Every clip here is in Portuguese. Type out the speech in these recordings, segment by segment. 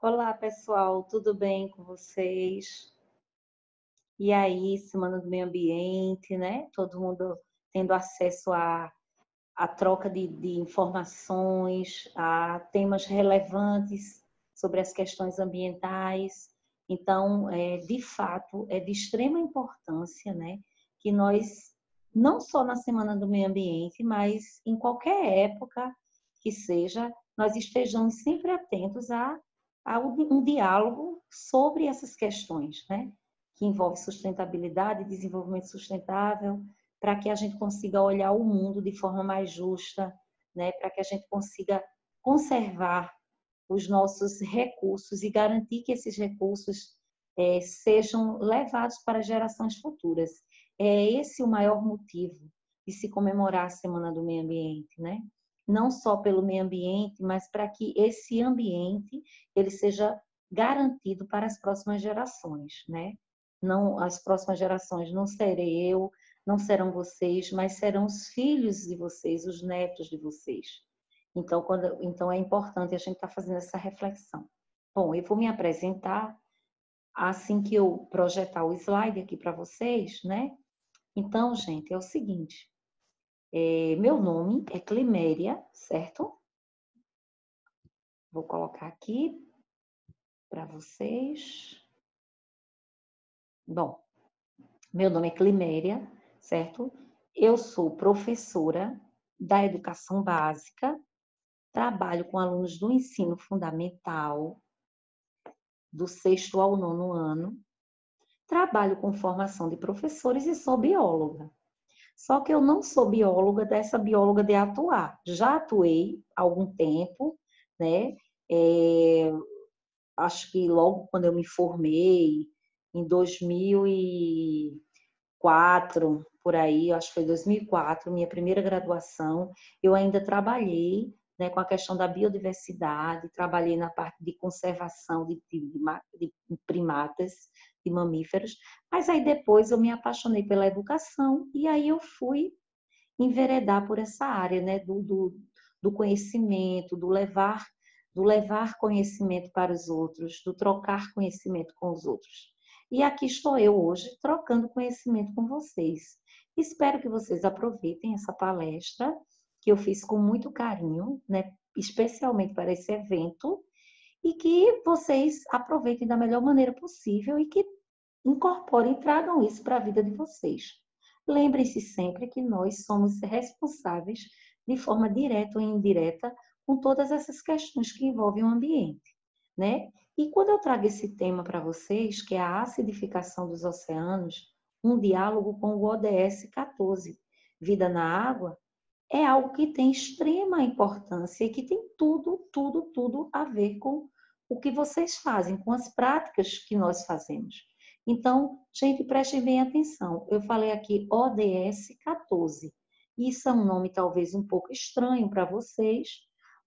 Olá, pessoal, tudo bem com vocês? E aí, Semana do Meio Ambiente, né? Todo mundo tendo acesso à troca de informações, a temas relevantes sobre as questões ambientais. Então, de fato, é de extrema importância, né? Que nós, não só na Semana do Meio Ambiente, mas em qualquer época que seja, nós estejamos sempre atentos a um diálogo sobre essas questões, né? Que envolve sustentabilidade, desenvolvimento sustentável, para que a gente consiga olhar o mundo de forma mais justa, né? Para que a gente consiga conservar os nossos recursos e garantir que esses recursos sejam levados para gerações futuras. É esse o maior motivo de se comemorar a Semana do Meio Ambiente, né? Não só pelo meio ambiente, mas para que esse ambiente ele seja garantido para as próximas gerações, né? Não, as próximas gerações não serei eu, não serão vocês, mas serão os filhos de vocês, os netos de vocês. Então é importante a gente estar fazendo essa reflexão. Bom, eu vou me apresentar assim que eu projetar o slide aqui para vocês, né? Então, gente, é o seguinte: meu nome é Climéria, certo? Vou colocar aqui para vocês. Bom, meu nome é Climéria, certo? Eu sou professora da educação básica, trabalho com alunos do ensino fundamental, do sexto ao nono ano, trabalho com formação de professores e sou bióloga. Só que eu não sou bióloga dessa bióloga de atuar. Já atuei há algum tempo, né? É, acho que logo quando eu me formei, em 2004, por aí, acho que foi 2004, minha primeira graduação, eu ainda trabalhei, né, com a questão da biodiversidade, trabalhei na parte de conservação de primatas, de mamíferos, mas aí depois eu me apaixonei pela educação e aí eu fui enveredar por essa área, né, do conhecimento, do levar conhecimento para os outros, do trocar conhecimento com os outros. E aqui estou eu hoje trocando conhecimento com vocês. Espero que vocês aproveitem essa palestra que eu fiz com muito carinho, né, especialmente para esse evento, e que vocês aproveitem da melhor maneira possível e que incorporem e tragam isso para a vida de vocês. Lembrem-se sempre que nós somos responsáveis, de forma direta ou indireta, com todas essas questões que envolvem o ambiente, né? E quando eu trago esse tema para vocês, que é a acidificação dos oceanos, um diálogo com o ODS 14, Vida na Água, é algo que tem extrema importância e que tem tudo a ver com o que vocês fazem, com as práticas que nós fazemos. Então, gente, prestem bem atenção. Eu falei aqui ODS 14. Isso é um nome talvez um pouco estranho para vocês,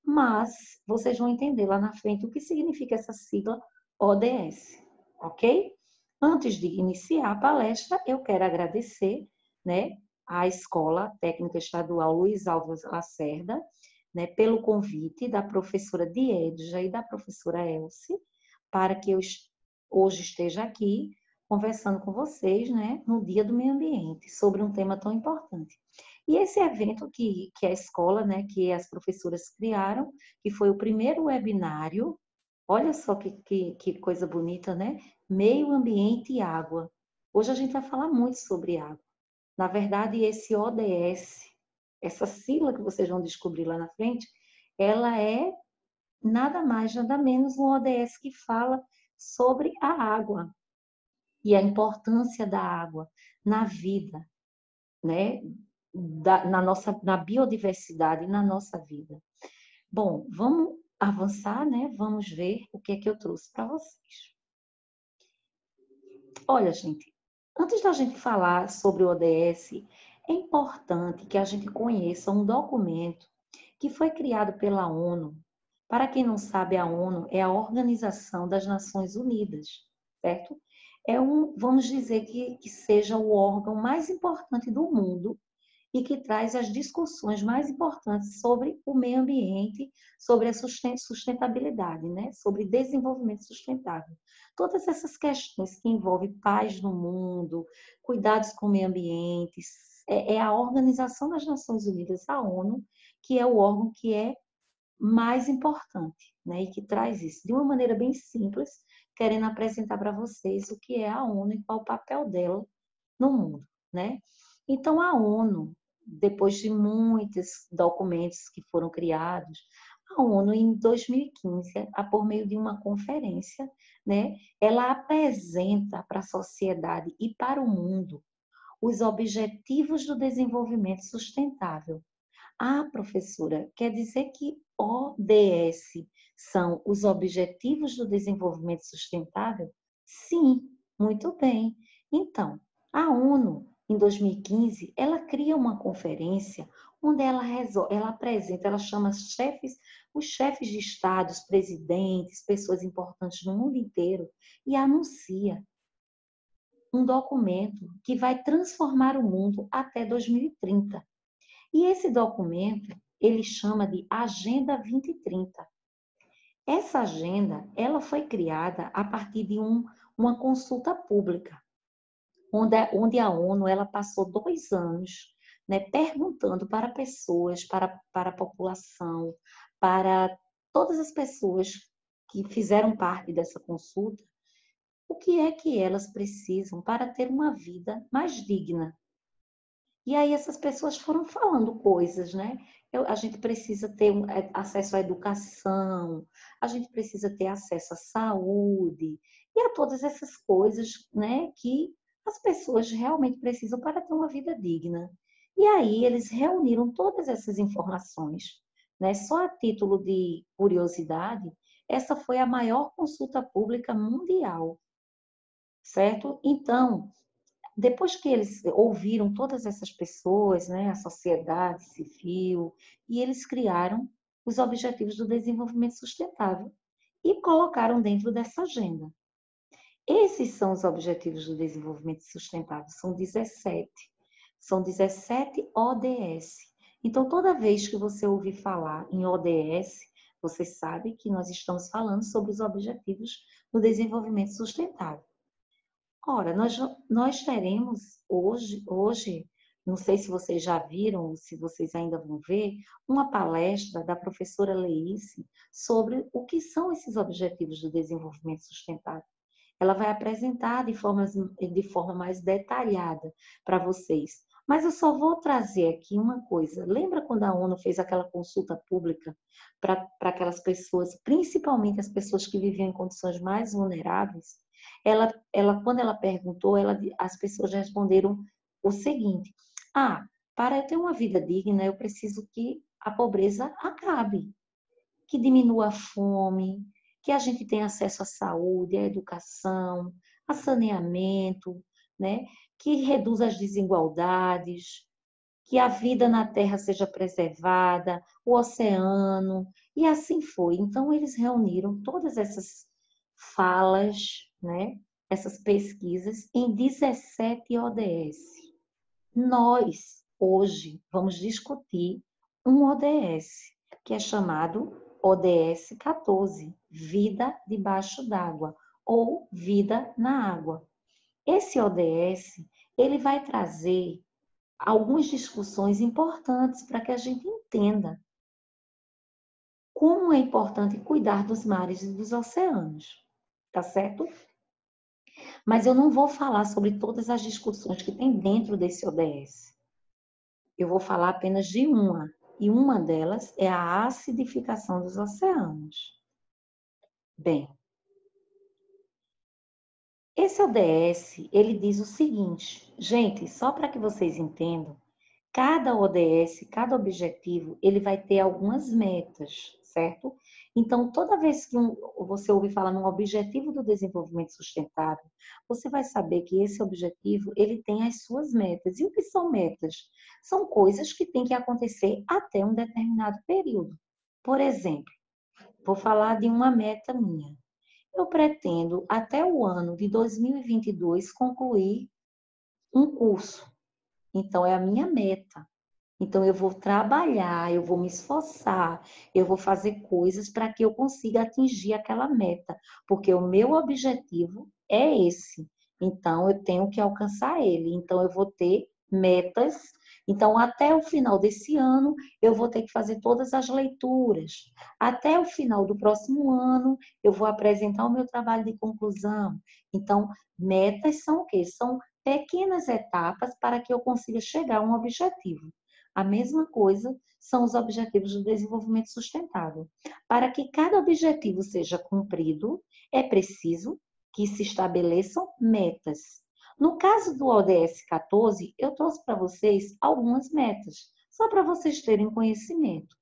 mas vocês vão entender lá na frente o que significa essa sigla ODS, ok? Antes de iniciar a palestra, eu quero agradecer, né, à Escola Técnica Estadual Luiz Alves Lacerda, né, pelo convite da professora Diedja e da professora Elce, para que eu hoje esteja aqui conversando com vocês, né, no Dia do Meio Ambiente, sobre um tema tão importante. E esse evento que a escola, né, que as professoras criaram, que foi o primeiro webinário, olha só que coisa bonita, né? Meio ambiente e água. Hoje a gente vai falar muito sobre água. Na verdade, esse ODS, essa sigla que vocês vão descobrir lá na frente, ela é nada mais, nada menos um ODS que fala sobre a água e a importância da água na vida, né? Na biodiversidade e na nossa vida. Bom, vamos avançar, né? Vamos ver o que é que eu trouxe para vocês. Olha, gente, antes da gente falar sobre o ODS, é importante que a gente conheça um documento que foi criado pela ONU. Para quem não sabe, a ONU é a Organização das Nações Unidas, certo? Vamos dizer que seja o órgão mais importante do mundo e que traz as discussões mais importantes sobre o meio ambiente, sobre a sustentabilidade, né? Sobre desenvolvimento sustentável. Todas essas questões que envolvem paz no mundo, cuidados com o meio ambiente, é a Organização das Nações Unidas, a ONU, que é o órgão que é mais importante, né? E que traz isso de uma maneira bem simples, querendo apresentar para vocês o que é a ONU e qual o papel dela no mundo, né? Então, a ONU, depois de muitos documentos que foram criados, a ONU, em 2015, por meio de uma conferência, né, ela apresenta para a sociedade e para o mundo os Objetivos do Desenvolvimento Sustentável. Ah, professora, quer dizer que ODS são os Objetivos do Desenvolvimento Sustentável? Sim, muito bem. Então, a ONU, em 2015, ela cria uma conferência onde ela apresenta, ela chama os chefes de estados, presidentes, pessoas importantes no mundo inteiro e anuncia um documento que vai transformar o mundo até 2030. E esse documento, ele chama de Agenda 2030. Essa agenda, ela foi criada a partir de uma consulta pública, onde a ONU ela passou 2 anos, né, perguntando para pessoas, para a população, para todas as pessoas que fizeram parte dessa consulta, o que é que elas precisam para ter uma vida mais digna. E aí essas pessoas foram falando coisas, né? A gente precisa ter acesso à educação, a gente precisa ter acesso à saúde e a todas essas coisas, né, que as pessoas realmente precisam para ter uma vida digna. E aí eles reuniram todas essas informações, né? Só a título de curiosidade, essa foi a maior consulta pública mundial, certo? Então, depois que eles ouviram todas essas pessoas, né, a sociedade civil, e eles criaram os Objetivos do Desenvolvimento Sustentável e colocaram dentro dessa agenda. Esses são os Objetivos do Desenvolvimento Sustentável, são 17. São 17 ODS. Então, toda vez que você ouvir falar em ODS, você sabe que nós estamos falando sobre os Objetivos do Desenvolvimento Sustentável. Ora, nós teremos hoje, não sei se vocês já viram, ou se vocês ainda vão ver, uma palestra da professora Leice sobre o que são esses Objetivos do Desenvolvimento Sustentável. Ela vai apresentar de forma mais detalhada para vocês. Mas eu só vou trazer aqui uma coisa. Lembra quando a ONU fez aquela consulta pública para aquelas pessoas, principalmente as pessoas que viviam em condições mais vulneráveis? Quando ela perguntou, as pessoas responderam o seguinte: para eu ter uma vida digna, eu preciso que a pobreza acabe, que diminua a fome, que a gente tenha acesso à saúde, à educação, a saneamento, né? Que reduza as desigualdades, que a vida na Terra seja preservada, o oceano, e assim foi. Então, eles reuniram todas essas falas, né? Essas pesquisas em 17 ODS. Nós, hoje, vamos discutir um ODS, que é chamado ODS 14, Vida debaixo d'água, ou Vida na água. Esse ODS, ele vai trazer algumas discussões importantes para que a gente entenda como é importante cuidar dos mares e dos oceanos, tá certo? Mas eu não vou falar sobre todas as discussões que tem dentro desse ODS. Eu vou falar apenas de uma, e uma delas é a acidificação dos oceanos. Bem, esse ODS, ele diz o seguinte, gente, só para que vocês entendam, cada ODS, cada objetivo, ele vai ter algumas metas, certo? Então, toda vez que você ouvir falar num objetivo do desenvolvimento sustentável, você vai saber que esse objetivo, ele tem as suas metas. E o que são metas? São coisas que têm que acontecer até um determinado período. Por exemplo, vou falar de uma meta minha. Eu pretendo, até o ano de 2022, concluir um curso. Então, é a minha meta. Então, eu vou trabalhar, eu vou me esforçar, eu vou fazer coisas para que eu consiga atingir aquela meta, porque o meu objetivo é esse. Então, eu tenho que alcançar ele. Então, eu vou ter metas. Então, até o final desse ano, eu vou ter que fazer todas as leituras. Até o final do próximo ano, eu vou apresentar o meu trabalho de conclusão. Então, metas são o quê? São pequenas etapas para que eu consiga chegar a um objetivo. A mesma coisa são os objetivos do desenvolvimento sustentável. Para que cada objetivo seja cumprido, é preciso que se estabeleçam metas. No caso do ODS 14, eu trouxe para vocês algumas metas, só para vocês terem conhecimento.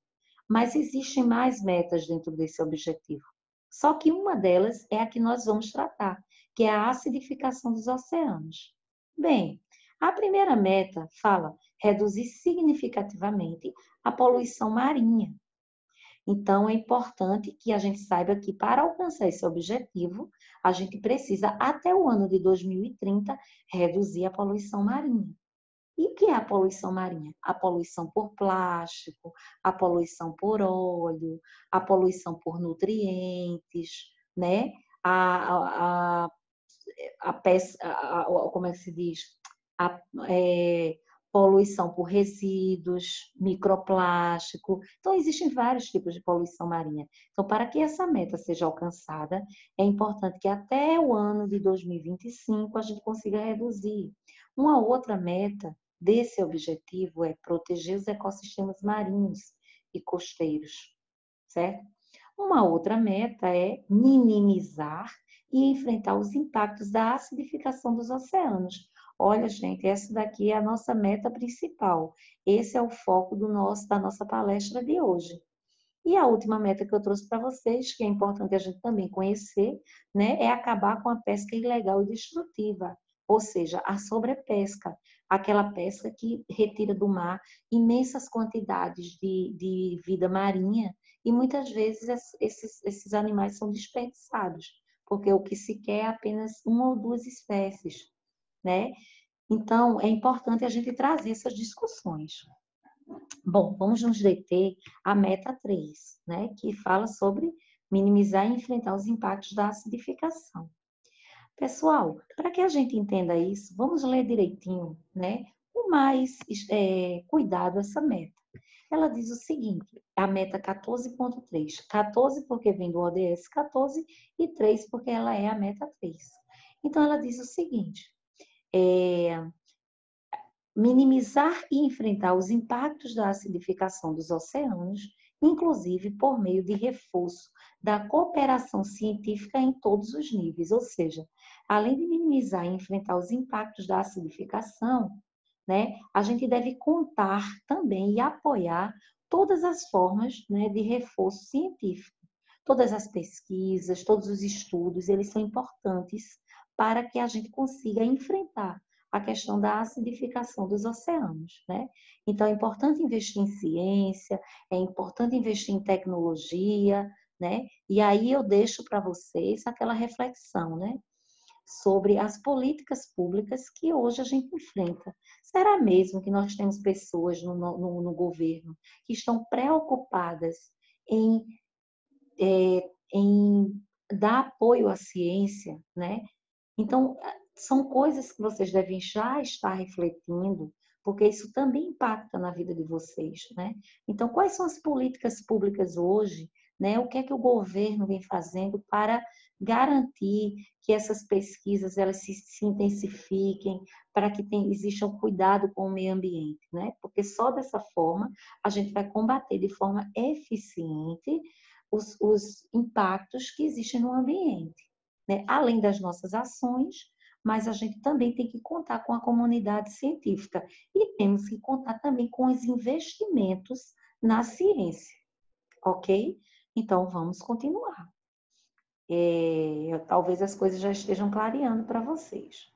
Mas existem mais metas dentro desse objetivo. Só que uma delas é a que nós vamos tratar, que é a acidificação dos oceanos. Bem, a primeira meta fala reduzir significativamente a poluição marinha. Então, é importante que a gente saiba que para alcançar esse objetivo, a gente precisa, até o ano de 2030, reduzir a poluição marinha. E o que é a poluição marinha? A poluição por plástico, a poluição por óleo, a poluição por nutrientes, né? A, a, como é que se diz? A é, poluição por resíduos, microplástico. Então, existem vários tipos de poluição marinha. Então, para que essa meta seja alcançada, é importante que até o ano de 2025 a gente consiga reduzir. Uma outra meta desse objetivo é proteger os ecossistemas marinhos e costeiros, certo? Uma outra meta é minimizar e enfrentar os impactos da acidificação dos oceanos. Olha, gente, essa daqui é a nossa meta principal. Esse é o foco da nossa palestra de hoje. E a última meta que eu trouxe para vocês, que é importante a gente também conhecer, né, é acabar com a pesca ilegal e destrutiva, ou seja, a sobrepesca, aquela pesca que retira do mar imensas quantidades de vida marinha e muitas vezes esses animais são desperdiçados, porque o que se quer é apenas uma ou duas espécies, né? Então, é importante a gente trazer essas discussões. Bom, vamos nos deter à meta 3, né, que fala sobre minimizar e enfrentar os impactos da acidificação. Pessoal, para que a gente entenda isso, vamos ler direitinho, né, com mais cuidado essa meta. Ela diz o seguinte, a meta 14.3, 14 porque vem do ODS 14 e 3 porque ela é a meta 3. Então, ela diz o seguinte, minimizar e enfrentar os impactos da acidificação dos oceanos, inclusive por meio de reforço da cooperação científica em todos os níveis, ou seja, além de minimizar e enfrentar os impactos da acidificação, né, a gente deve contar também e apoiar todas as formas, né, de reforço científico. Todas as pesquisas, todos os estudos, eles são importantes para que a gente consiga enfrentar a questão da acidificação dos oceanos, né? Então, é importante investir em ciência, é importante investir em tecnologia, né? E aí eu deixo para vocês aquela reflexão, né? Sobre as políticas públicas que hoje a gente enfrenta. Será mesmo que nós temos pessoas no governo que estão preocupadas em, em dar apoio à ciência, né? Então, são coisas que vocês devem já estar refletindo, porque isso também impacta na vida de vocês, né? Então, quais são as políticas públicas hoje, né? O que é que o governo vem fazendo para garantir que essas pesquisas elas se intensifiquem, para que exista um cuidado com o meio ambiente, né? Porque só dessa forma a gente vai combater de forma eficiente os impactos que existem no ambiente, né? Além das nossas ações, mas a gente também tem que contar com a comunidade científica e temos que contar também com os investimentos na ciência, ok? Então, vamos continuar. Talvez as coisas já estejam clareando para vocês.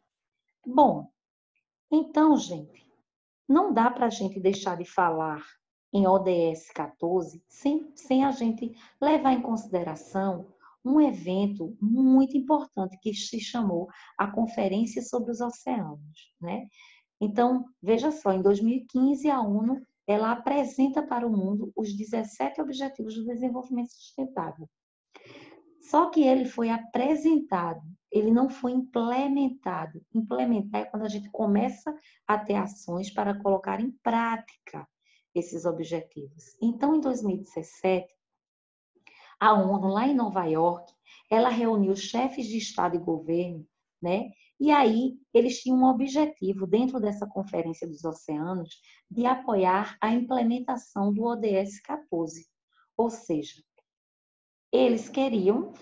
Bom, então, gente, não dá para a gente deixar de falar em ODS 14 sem a gente levar em consideração um evento muito importante que se chamou a Conferência sobre os Oceanos, né? Então, veja só, em 2015 a ONU ela apresenta para o mundo os 17 Objetivos do Desenvolvimento Sustentável. Só que ele foi apresentado, ele não foi implementado. Implementar é quando a gente começa a ter ações para colocar em prática esses objetivos. Então, em 2017, a ONU, lá em Nova York, ela reuniu chefes de Estado e governo, né? E aí eles tinham um objetivo, dentro dessa Conferência dos Oceanos, de apoiar a implementação do ODS 14. Ou seja, eles queriam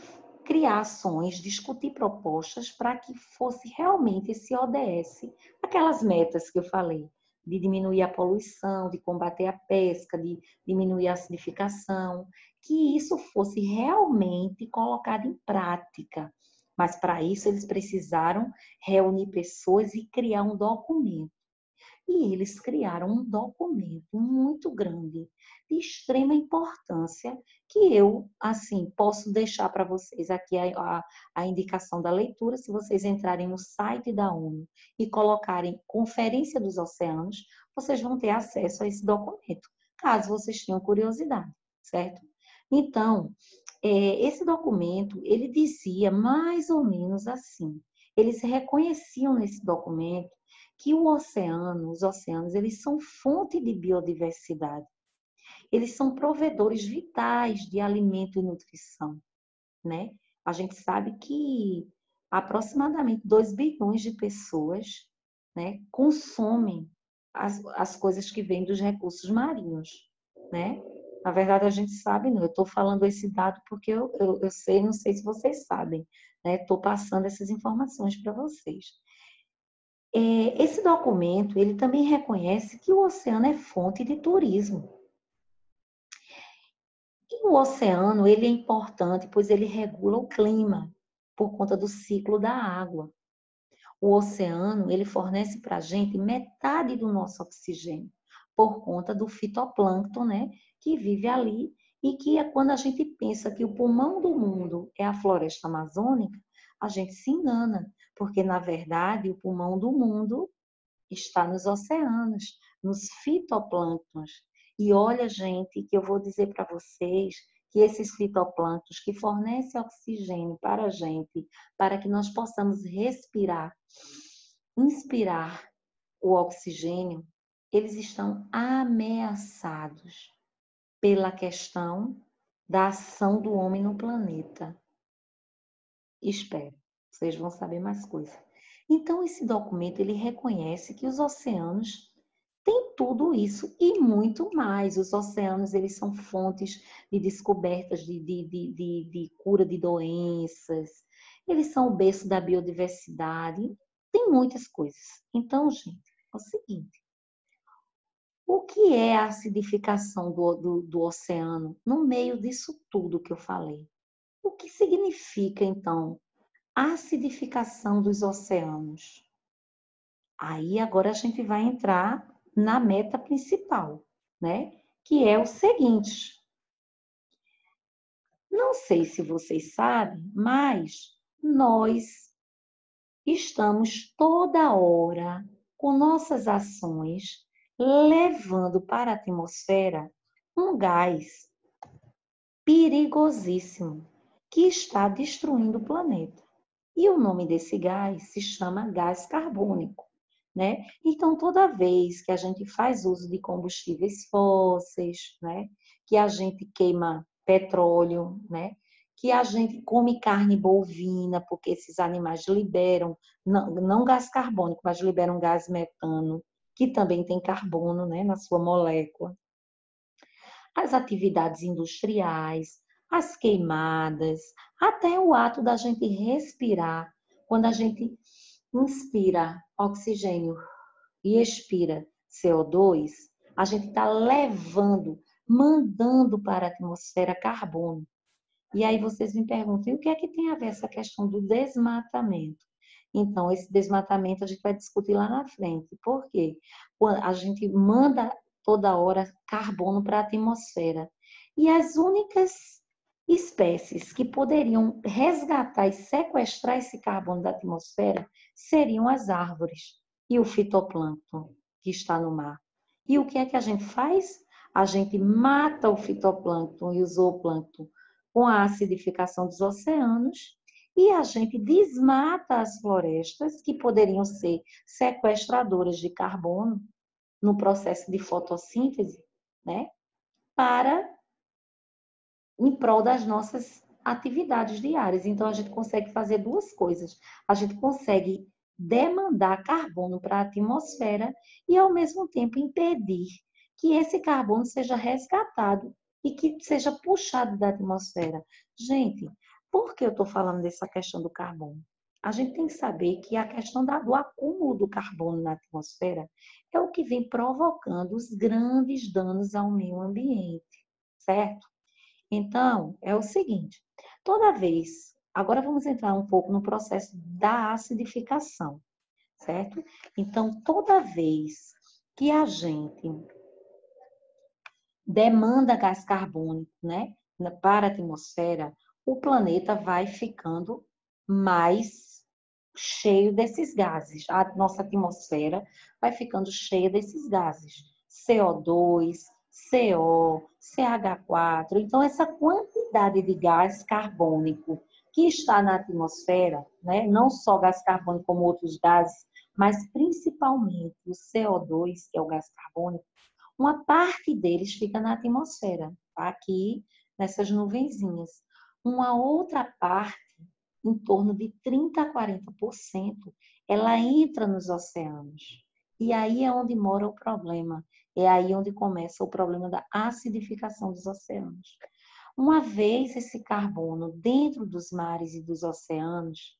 criar ações, discutir propostas para que fosse realmente esse ODS, aquelas metas que eu falei, de diminuir a poluição, de combater a pesca, de diminuir a acidificação, que isso fosse realmente colocado em prática. Mas para isso eles precisaram reunir pessoas e criar um documento. E eles criaram um documento muito grande, de extrema importância, que eu, assim, posso deixar para vocês aqui a indicação da leitura. Se vocês entrarem no site da ONU e colocarem Conferência dos Oceanos, vocês vão ter acesso a esse documento, caso vocês tenham curiosidade, certo? Então, esse documento, ele dizia mais ou menos assim, eles reconheciam nesse documento que os oceanos, eles são fonte de biodiversidade. Eles são provedores vitais de alimento e nutrição, né? A gente sabe que aproximadamente 2 bilhões de pessoas, né, consomem as coisas que vêm dos recursos marinhos, né? Na verdade, a gente sabe, não. Eu estou falando esse dado porque eu sei, não sei se vocês sabem, né? Estou passando essas informações para vocês. Esse documento, ele também reconhece que o oceano é fonte de turismo. E o oceano, ele é importante, pois ele regula o clima, por conta do ciclo da água. O oceano, ele fornece para a gente metade do nosso oxigênio, por conta do fitoplâncton, né, que vive ali, e que quando a gente pensa que o pulmão do mundo é a floresta amazônica, a gente se engana, porque, na verdade, o pulmão do mundo está nos oceanos, nos fitoplânctons. E olha, gente, que eu vou dizer para vocês que esses fitoplânctons que fornecem oxigênio para a gente, para que nós possamos respirar, inspirar o oxigênio, eles estão ameaçados pela questão da ação do homem no planeta. Espero, vocês vão saber mais coisas. Então, esse documento, ele reconhece que os oceanos têm tudo isso e muito mais. Os oceanos, eles são fontes de descobertas de cura de doenças, eles são o berço da biodiversidade, tem muitas coisas. Então, gente, é o seguinte, o que é a acidificação do oceano no meio disso tudo que eu falei? O que significa, então, acidificação dos oceanos? Aí agora a gente vai entrar na meta principal, né? Que é o seguinte: não sei se vocês sabem, mas nós estamos toda hora com nossas ações levando para a atmosfera um gás perigosíssimo que está destruindo o planeta. E o nome desse gás se chama gás carbônico, né? Então, toda vez que a gente faz uso de combustíveis fósseis, né? Que a gente queima petróleo, né? Que a gente come carne bovina, porque esses animais liberam, não gás carbônico, mas liberam gás metano, que também tem carbono, né? Na sua molécula. As atividades industriais, as queimadas, até o ato da gente respirar, quando a gente inspira oxigênio e expira CO2, a gente está levando, mandando para a atmosfera carbono. E aí vocês me perguntam, e o que é que tem a ver essa questão do desmatamento? Então, esse desmatamento a gente vai discutir lá na frente. Por quê? A gente manda toda hora carbono para a atmosfera. E as únicas espécies que poderiam resgatar e sequestrar esse carbono da atmosfera seriam as árvores e o fitoplâncton que está no mar. E o que é que a gente faz? A gente mata o fitoplâncton e o zooplâncton com a acidificação dos oceanos e a gente desmata as florestas que poderiam ser sequestradoras de carbono no processo de fotossíntese, né? Para em prol das nossas atividades diárias. Então, a gente consegue fazer duas coisas. A gente consegue demandar carbono para a atmosfera e, ao mesmo tempo, impedir que esse carbono seja resgatado e que seja puxado da atmosfera. Gente, por que eu estou falando dessa questão do carbono? A gente tem que saber que a questão do acúmulo do carbono na atmosfera é o que vem provocando os grandes danos ao meio ambiente, certo? Então, é o seguinte, toda vez, agora vamos entrar um pouco no processo da acidificação, certo? Então, toda vez que a gente demanda gás carbônico, né, para a atmosfera, o planeta vai ficando mais cheio desses gases. A nossa atmosfera vai ficando cheia desses gases. CO2, CO, CH4. Então, essa quantidade de gás carbônico que está na atmosfera, né, não só gás carbônico como outros gases, mas principalmente o CO2, que é o gás carbônico, uma parte deles fica na atmosfera, tá? Aqui nessas nuvenzinhas. Uma outra parte, em torno de 30 a 40%, ela entra nos oceanos. E aí é onde mora o problema. É aí onde começa o problema da acidificação dos oceanos. Uma vez esse carbono dentro dos mares e dos oceanos,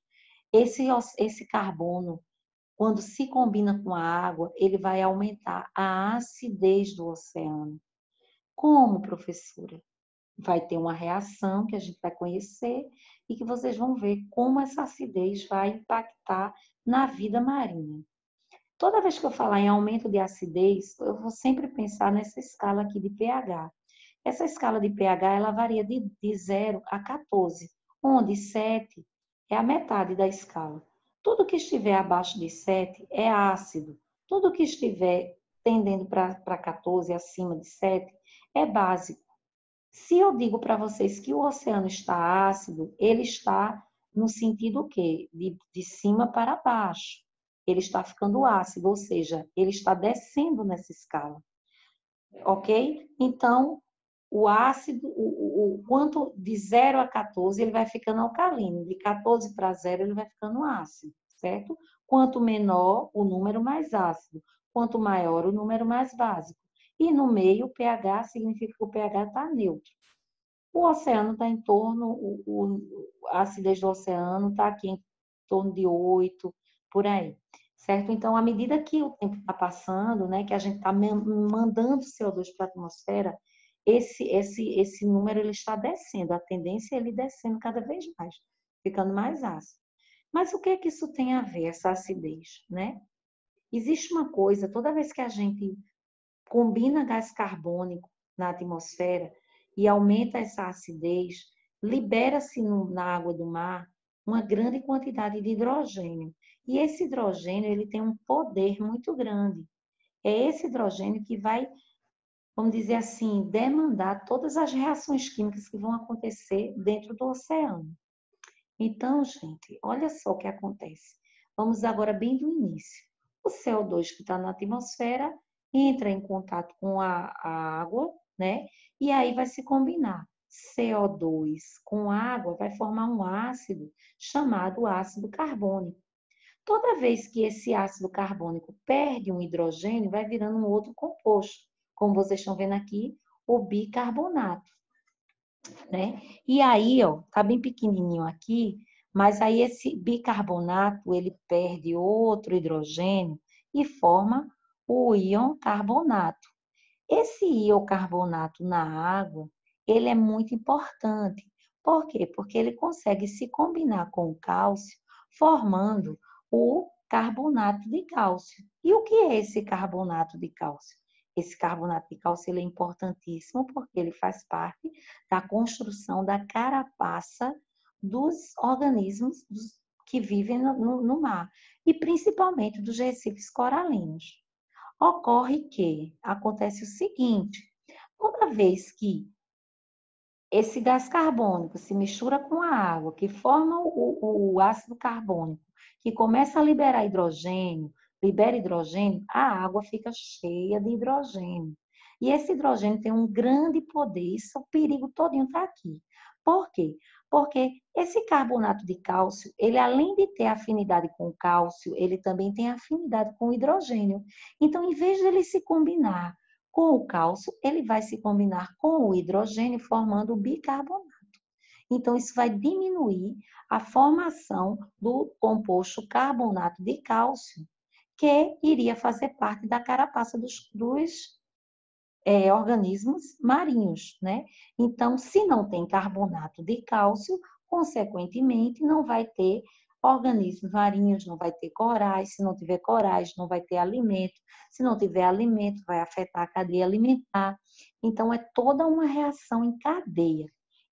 esse carbono quando se combina com a água, ele vai aumentar a acidez do oceano. Como, professora? Vai ter uma reação que a gente vai conhecer e que vocês vão ver como essa acidez vai impactar na vida marinha. Toda vez que eu falar em aumento de acidez, eu vou sempre pensar nessa escala aqui de pH. Essa escala de pH, ela varia de 0 a 14, onde 7 é a metade da escala. Tudo que estiver abaixo de 7 é ácido. Tudo que estiver tendendo para 14, acima de 7, é básico. Se eu digo para vocês que o oceano está ácido, ele está no sentido o quê? De cima para baixo. Ele está ficando ácido, ou seja, ele está descendo nessa escala. Ok? Então, o ácido, quanto de 0 a 14, ele vai ficando alcalino. De 14 para 0, ele vai ficando ácido, certo? Quanto menor, o número mais ácido. Quanto maior, o número mais básico. E no meio, o pH significa que o pH está neutro. O oceano está em torno, a acidez do oceano está aqui em torno de 8, por aí, certo? Então, à medida que o tempo está passando, né, que a gente está mandando CO2 para a atmosfera, esse número ele está descendo, a tendência é ele descendo cada vez mais, ficando mais ácido. Mas o que é que isso tem a ver, essa acidez, né? Existe uma coisa, toda vez que a gente combina gás carbônico na atmosfera e aumenta essa acidez, libera-se na água do mar uma grande quantidade de hidrogênio. E esse hidrogênio ele tem um poder muito grande. É esse hidrogênio que vai, vamos dizer assim, demandar todas as reações químicas que vão acontecer dentro do oceano. Então, gente, olha só o que acontece. Vamos agora bem do início. O CO2 que está na atmosfera entra em contato com a água, né? E aí vai se combinar. CO2 com água vai formar um ácido chamado ácido carbônico. Toda vez que esse ácido carbônico perde um hidrogênio, vai virando um outro composto. Como vocês estão vendo aqui, o bicarbonato, né? E aí, ó, tá bem pequenininho aqui, mas aí esse bicarbonato, ele perde outro hidrogênio e forma o íon carbonato. Esse íon carbonato na água, ele é muito importante. Por quê? Porque ele consegue se combinar com o cálcio, formando o carbonato de cálcio. E o que é esse carbonato de cálcio? Esse carbonato de cálcio ele é importantíssimo porque ele faz parte da construção da carapaça dos organismos que vivem no mar e principalmente dos recifes coralinos. Ocorre que acontece o seguinte, toda vez que esse gás carbônico se mistura com a água, que forma o ácido carbônico, que começa a liberar hidrogênio, libera hidrogênio, a água fica cheia de hidrogênio. E esse hidrogênio tem um grande poder, isso, o perigo todinho está aqui. Por quê? Porque esse carbonato de cálcio, ele além de ter afinidade com o cálcio, ele também tem afinidade com o hidrogênio. Então, em vez de ele se combinar com o cálcio, ele vai se combinar com o hidrogênio, formando o bicarbonato. Então, isso vai diminuir a formação do composto carbonato de cálcio, que iria fazer parte da carapaça dos organismos marinhos, né? Então, se não tem carbonato de cálcio, consequentemente, não vai ter organismos marinhos, não vai ter corais, se não tiver corais, não vai ter alimento, se não tiver alimento, vai afetar a cadeia alimentar. Então, é toda uma reação em cadeia.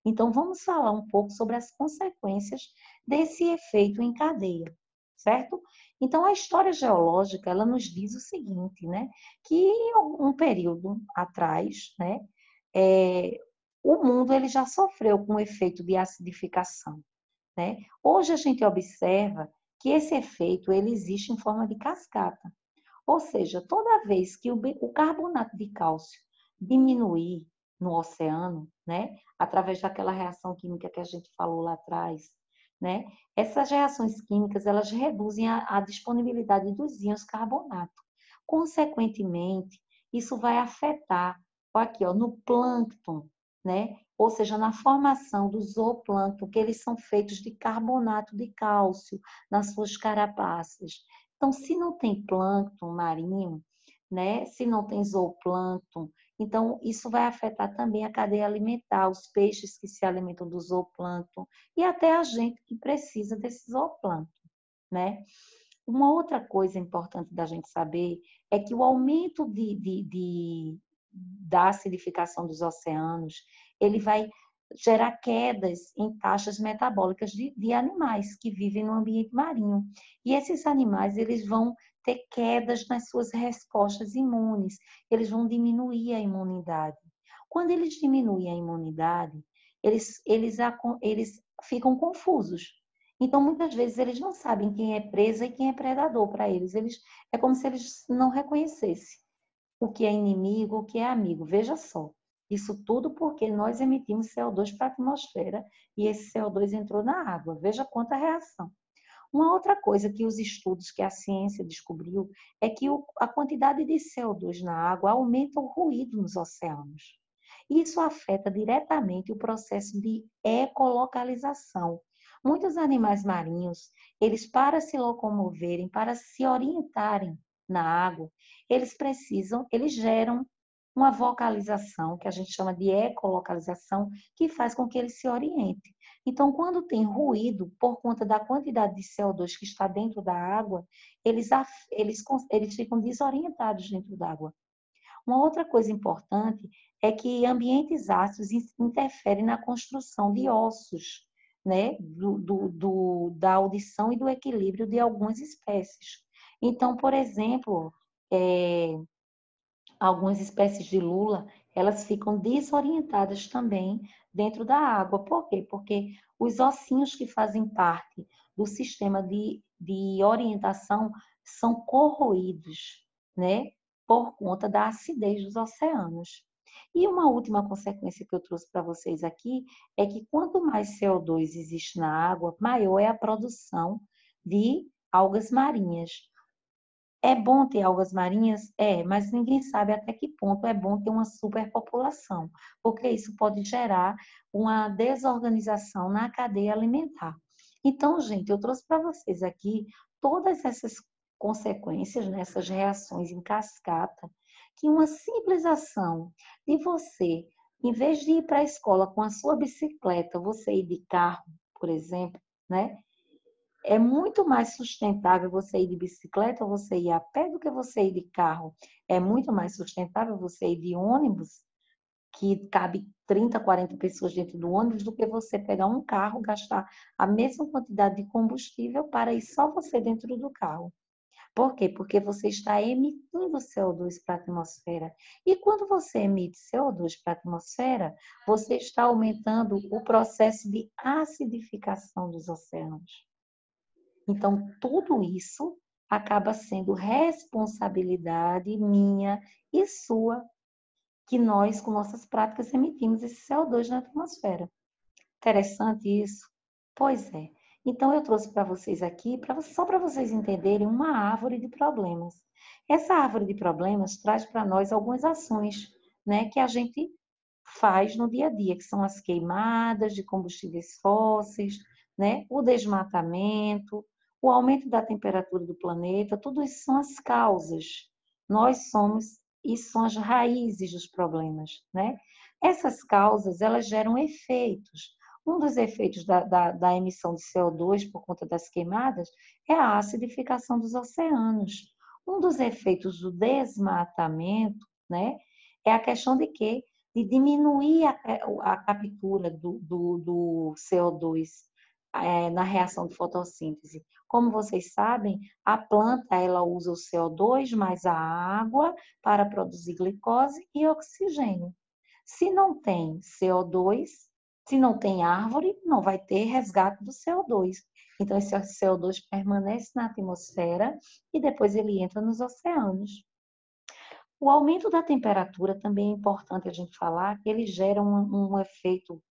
Então, vamos falar um pouco sobre as consequências desse efeito em cadeia, certo? Então, a história geológica, ela nos diz o seguinte, né? Que em um período atrás, né, o mundo ele já sofreu com o efeito de acidificação, né? Hoje a gente observa que esse efeito ele existe em forma de cascata, ou seja, toda vez que o carbonato de cálcio diminuir no oceano, né, através daquela reação química que a gente falou lá atrás, né, essas reações químicas elas reduzem a disponibilidade dos íons carbonato. Consequentemente, isso vai afetar aqui, ó, no plâncton, né? Ou seja, na formação do zooplâncton, que eles são feitos de carbonato de cálcio nas suas carapaças. Então, se não tem plâncton marinho, né? Se não tem zooplâncton, então isso vai afetar também a cadeia alimentar, os peixes que se alimentam do zooplâncton e até a gente que precisa desse zooplâncton, né? Uma outra coisa importante da gente saber é que o aumento da acidificação dos oceanos, ele vai gerar quedas em taxas metabólicas de animais que vivem no ambiente marinho. E esses animais, eles vão ter quedas nas suas respostas imunes, eles vão diminuir a imunidade. Quando eles diminuem a imunidade, eles ficam confusos. Então, muitas vezes, eles não sabem quem é presa e quem é predador para eles. É como se eles não reconhecessem o que é inimigo, o que é amigo. Veja só, isso tudo porque nós emitimos CO2 para a atmosfera e esse CO2 entrou na água. Veja quanta reação. Uma outra coisa que os estudos que a ciência descobriu é que a quantidade de CO2 na água aumenta o ruído nos oceanos. Isso afeta diretamente o processo de ecolocalização. Muitos animais marinhos, eles para se locomoverem, para se orientarem na água, eles geram uma vocalização, que a gente chama de ecolocalização, que faz com que eles se orientem. Então, quando tem ruído, por conta da quantidade de CO2 que está dentro da água, eles ficam desorientados dentro da água. Uma outra coisa importante é que ambientes ácidos interferem na construção de ossos, né? Da audição e do equilíbrio de algumas espécies. Então, por exemplo, algumas espécies de lula, elas ficam desorientadas também dentro da água. Por quê? Porque os ossinhos que fazem parte do sistema de orientação são corroídos, né? Por conta da acidez dos oceanos. E uma última consequência que eu trouxe para vocês aqui é que quanto mais CO2 existe na água, maior é a produção de algas marinhas. É bom ter algas marinhas? É, mas ninguém sabe até que ponto é bom ter uma superpopulação, porque isso pode gerar uma desorganização na cadeia alimentar. Então, gente, eu trouxe para vocês aqui todas essas consequências, nessas reações em cascata, que uma simples ação de você, em vez de ir para a escola com a sua bicicleta, você ir de carro, por exemplo, né? É muito mais sustentável você ir de bicicleta ou você ir a pé do que você ir de carro. É muito mais sustentável você ir de ônibus, que cabe 30, 40 pessoas dentro do ônibus, do que você pegar um carro, gastar a mesma quantidade de combustível para ir só você dentro do carro. Por quê? Porque você está emitindo CO2 para a atmosfera. E quando você emite CO2 para a atmosfera, você está aumentando o processo de acidificação dos oceanos. Então, tudo isso acaba sendo responsabilidade minha e sua, que nós, com nossas práticas, emitimos esse CO2 na atmosfera. Interessante isso? Pois é. Então, eu trouxe para vocês aqui, só para vocês entenderem, uma árvore de problemas. Essa árvore de problemas traz para nós algumas ações, né, que a gente faz no dia a dia, que são as queimadas de combustíveis fósseis, né, o desmatamento, o aumento da temperatura do planeta, tudo isso são as causas. Nós somos, isso são as raízes dos problemas, né? Essas causas, elas geram efeitos. Um dos efeitos da emissão de CO2 por conta das queimadas é a acidificação dos oceanos. Um dos efeitos do desmatamento, né, é a questão de que de diminuir a captura do CO2 na reação de fotossíntese. Como vocês sabem, a planta ela usa o CO2 mais a água para produzir glicose e oxigênio. Se não tem CO2, se não tem árvore, não vai ter resgate do CO2. Então, esse CO2 permanece na atmosfera e depois ele entra nos oceanos. O aumento da temperatura também é importante a gente falar que ele gera um efeito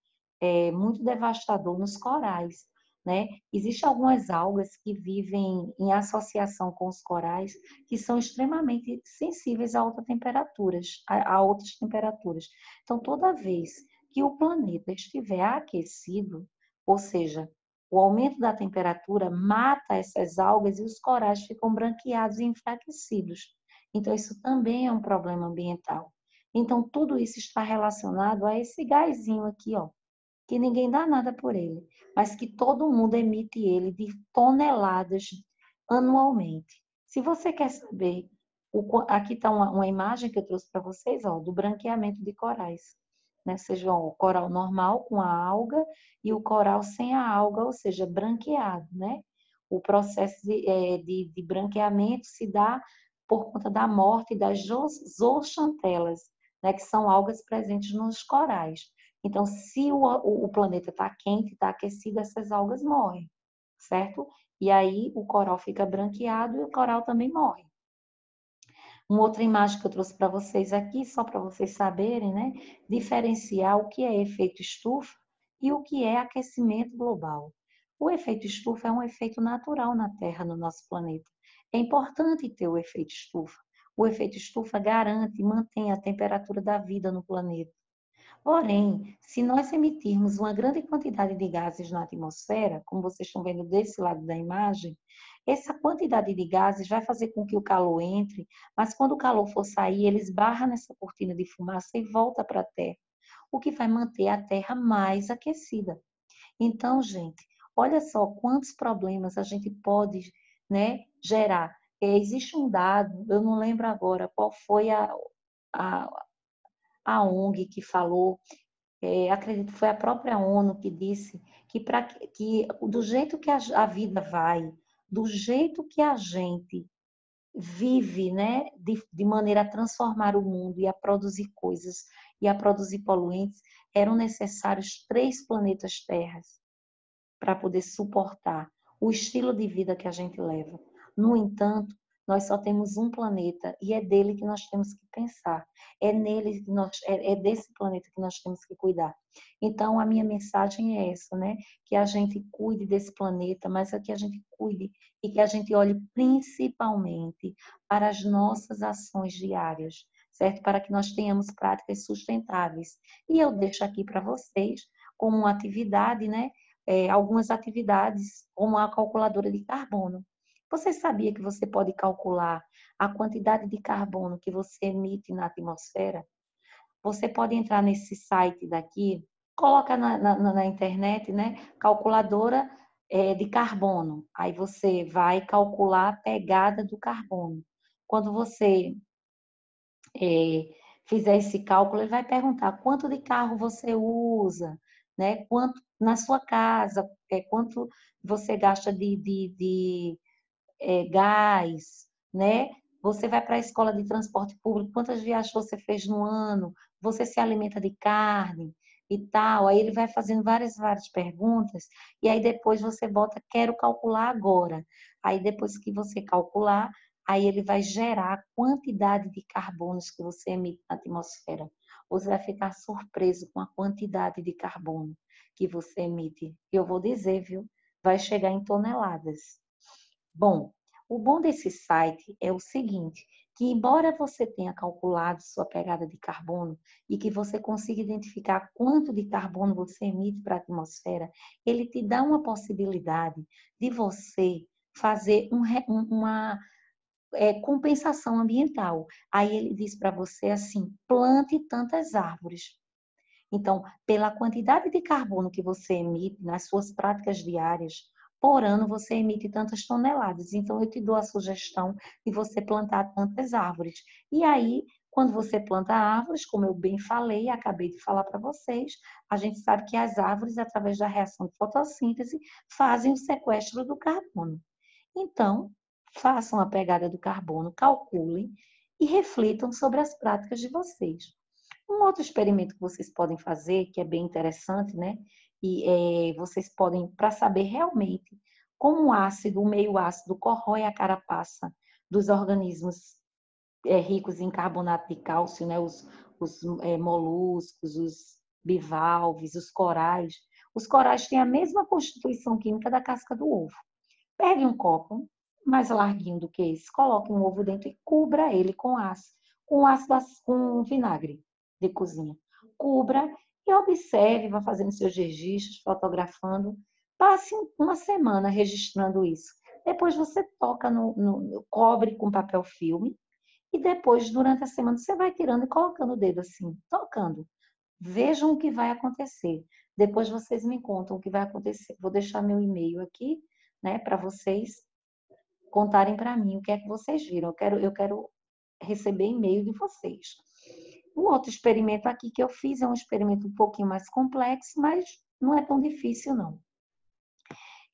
muito devastador nos corais, né? Existem algumas algas que vivem em associação com os corais que são extremamente sensíveis a altas temperaturas. Então, toda vez que o planeta estiver aquecido, ou seja, o aumento da temperatura mata essas algas e os corais ficam branqueados e enfraquecidos. Então, isso também é um problema ambiental. Então, tudo isso está relacionado a esse gásinho aqui, ó, que ninguém dá nada por ele, mas que todo mundo emite ele de toneladas anualmente. Se você quer saber, aqui está uma imagem que eu trouxe para vocês, ó, do branqueamento de corais. Né? Ou seja, ó, o coral normal com a alga e o coral sem a alga, ou seja, branqueado. Né? O processo de branqueamento se dá por conta da morte das zooxantelas, né? Que são algas presentes nos corais. Então, se o planeta está quente, está aquecido, essas algas morrem, certo? E aí o coral fica branqueado e o coral também morre. Uma outra imagem que eu trouxe para vocês aqui, só para vocês saberem, né? Diferenciar o que é efeito estufa e o que é aquecimento global. O efeito estufa é um efeito natural na Terra, no nosso planeta. É importante ter o efeito estufa. O efeito estufa garante e mantém a temperatura da vida no planeta. Porém, se nós emitirmos uma grande quantidade de gases na atmosfera, como vocês estão vendo desse lado da imagem, essa quantidade de gases vai fazer com que o calor entre, mas quando o calor for sair, ele esbarra nessa cortina de fumaça e volta para a Terra, o que vai manter a Terra mais aquecida. Então, gente, olha só quantos problemas a gente pode, né, gerar. Existe um dado, eu não lembro agora qual foi a, a ONG que falou, acredito que foi a própria ONU que disse que do jeito que a vida vai, do jeito que a gente vive, né, de maneira a transformar o mundo e a produzir coisas e a produzir poluentes, eram necessários 3 planetas Terras para poder suportar o estilo de vida que a gente leva. No entanto, nós só temos um planeta e é dele que nós temos que pensar. É nele que é desse planeta que nós temos que cuidar. Então, a minha mensagem é essa, né? Que a gente cuide desse planeta, mas que a gente cuide e que a gente olhe principalmente para as nossas ações diárias, certo? Para que nós tenhamos práticas sustentáveis. E eu deixo aqui para vocês como uma atividade, né? Algumas atividades, como a calculadora de carbono. Você sabia que você pode calcular a quantidade de carbono que você emite na atmosfera? Você pode entrar nesse site daqui, coloca na internet, né? Calculadora de carbono. Aí você vai calcular a pegada do carbono. Quando você fizer esse cálculo, ele vai perguntar quanto de carro você usa, né? Quanto na sua casa, quanto você gasta de gás, né? Você vai para a escola de transporte público, quantas viagens você fez no ano? Você se alimenta de carne e tal? Aí ele vai fazendo várias perguntas e aí depois você bota, quero calcular agora. Aí depois que você calcular, aí ele vai gerar a quantidade de carbonos que você emite na atmosfera. Você vai ficar surpreso com a quantidade de carbono que você emite. Eu vou dizer, viu? Vai chegar em toneladas. Bom, o bom desse site é o seguinte, que embora você tenha calculado sua pegada de carbono e que você consiga identificar quanto de carbono você emite para a atmosfera, ele te dá uma possibilidade de você fazer uma compensação ambiental. Aí ele diz para você assim, plante tantas árvores. Então, pela quantidade de carbono que você emite nas suas práticas diárias, por ano você emite tantas toneladas. Então, eu te dou a sugestão de você plantar tantas árvores. E aí, quando você planta árvores, como eu bem falei, acabei de falar para vocês, a gente sabe que as árvores, através da reação de fotossíntese, fazem o sequestro do carbono. Então, façam a pegada do carbono, calculem e reflitam sobre as práticas de vocês. Um outro experimento que vocês podem fazer, que é bem interessante, né? E vocês podem, para saber realmente como o meio ácido corrói a carapaça dos organismos ricos em carbonato de cálcio, né? Os moluscos, os bivalves, os corais. Os corais têm a mesma constituição química da casca do ovo. Pegue um copo mais larguinho do que esse, coloque um ovo dentro e cubra ele com ácido, com vinagre de cozinha. Cubra e observe, vá fazendo seus registros, fotografando. Passe uma semana registrando isso. Depois você toca cobre com papel filme e depois, durante a semana, você vai tirando e colocando o dedo assim, tocando. Vejam o que vai acontecer. Depois vocês me contam o que vai acontecer. Vou deixar meu e-mail aqui, né, para vocês contarem para mim o que é que vocês viram. Eu quero receber e-mail de vocês. Um outro experimento aqui que eu fiz é um experimento um pouquinho mais complexo, mas não é tão difícil, não.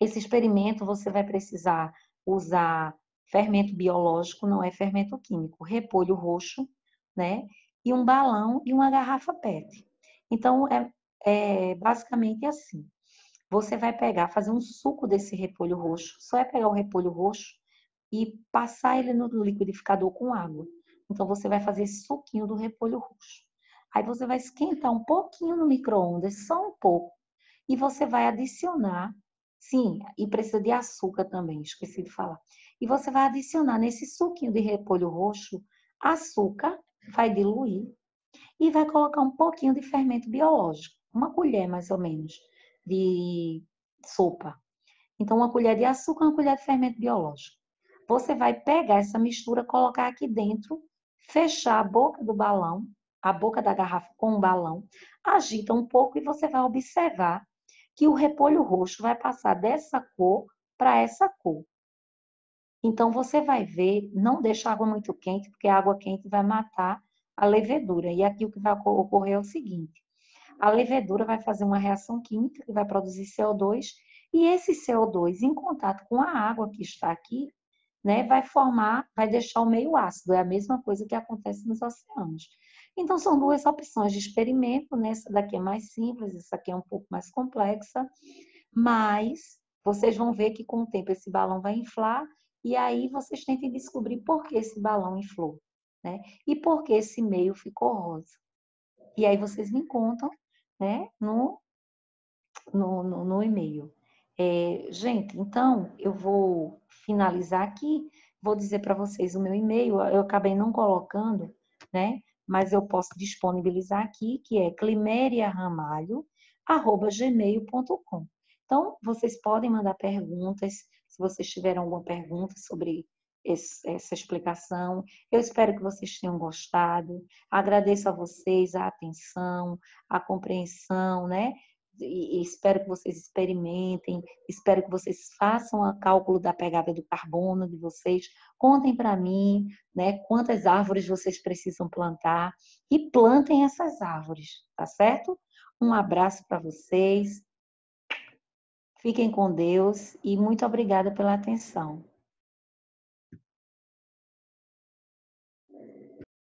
Esse experimento você vai precisar usar fermento biológico, não é fermento químico, repolho roxo, né? E um balão e uma garrafa PET. Então, é basicamente assim. Você vai pegar, fazer um suco desse repolho roxo, só é pegar o repolho roxo e passar ele no liquidificador com água. Então, você vai fazer esse suquinho do repolho roxo. Aí você vai esquentar um pouquinho no micro-ondas, só um pouco, e você vai adicionar, sim, e precisa de açúcar também, esqueci de falar. E você vai adicionar nesse suquinho de repolho roxo açúcar, vai diluir e vai colocar um pouquinho de fermento biológico, uma colher mais ou menos de sopa. Então, uma colher de açúcar, uma colher de fermento biológico. Você vai pegar essa mistura, colocar aqui dentro, fechar a boca do balão, a boca da garrafa com o balão, agita um pouco e você vai observar que o repolho roxo vai passar dessa cor para essa cor. Então, você vai ver, não deixa a água muito quente, porque a água quente vai matar a levedura. E aqui o que vai ocorrer é o seguinte: a levedura vai fazer uma reação química que vai produzir CO2, e esse CO2, em contato com a água que está aqui, né, vai deixar o meio ácido. É a mesma coisa que acontece nos oceanos. Então, são duas opções de experimento, né? Essa daqui é mais simples, essa aqui é um pouco mais complexa, mas vocês vão ver que com o tempo esse balão vai inflar, e aí vocês tentem descobrir por que esse balão inflou, né? E por que esse meio ficou rosa. E aí vocês me contam, né, no e-mail. Gente, então eu vou finalizar aqui, vou dizer para vocês o meu e-mail, eu acabei não colocando, né, mas eu posso disponibilizar aqui, que é climeriaramalho@gmail.com. Então, vocês podem mandar perguntas, se vocês tiverem alguma pergunta sobre essa explicação. Eu espero que vocês tenham gostado. Agradeço a vocês a atenção, a compreensão, né? E espero que vocês experimentem, espero que vocês façam o cálculo da pegada do carbono de vocês, contem para mim, né, quantas árvores vocês precisam plantar e plantem essas árvores, tá certo? Um abraço para vocês, fiquem com Deus e muito obrigada pela atenção.